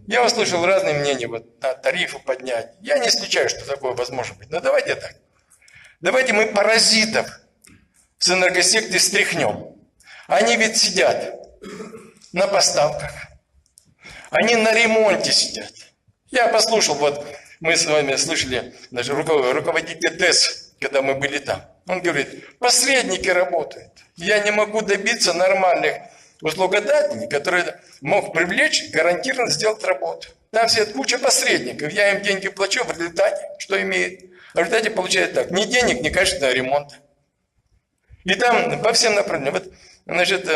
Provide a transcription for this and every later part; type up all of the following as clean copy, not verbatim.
Я услышал разные мнения, вот на тарифы поднять. Я не исключаю, что такое возможно быть. Но давайте так. Давайте мы паразитов с энергосекты стряхнем. Они ведь сидят на поставках. Они на ремонте сидят. Я послушал, вот мы с вами слышали, даже руководитель ТЭС, когда мы были там. Он говорит, посредники работают. Я не могу добиться нормальных услугодателей, которые мог привлечь, гарантированно сделать работу. Там сидит куча посредников. Я им деньги плачу, в результате что имеет? В результате получается так, ни денег, ни качественного ремонта. И там по всем направлениям. Вот, значит,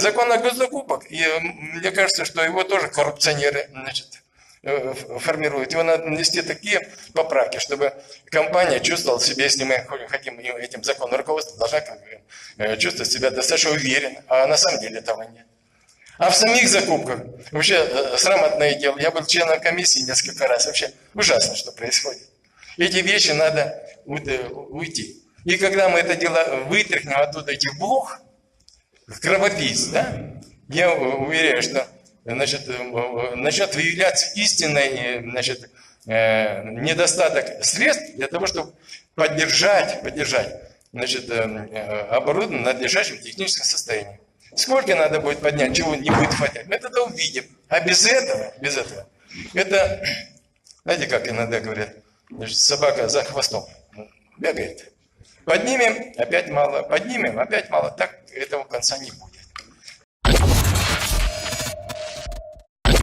закон о госзакупок, и мне кажется, что его тоже коррупционеры, значит, формируют. Его надо внести такие поправки, чтобы компания чувствовала себя, если мы хотим этим законом руководства, должна чувствовать себя достаточно уверенно, а на самом деле этого нет. А в самих закупках вообще срамотное дело. Я был членом комиссии несколько раз. Вообще ужасно, что происходит. Эти вещи надо уйти. И когда мы это дело вытряхнем оттуда, этих блох, кровопийц, да, я уверяю, что начнет выявляться истинный, значит, недостаток средств для того, чтобы поддержать значит, оборудование в надлежащем техническом состоянии. Сколько надо будет поднять, чего не будет хватать, мы тогда увидим. А без этого, это, знаете, как иногда говорят, значит, собака за хвостом бегает. Поднимем, опять мало, поднимем, опять мало. Так этого конца не будет.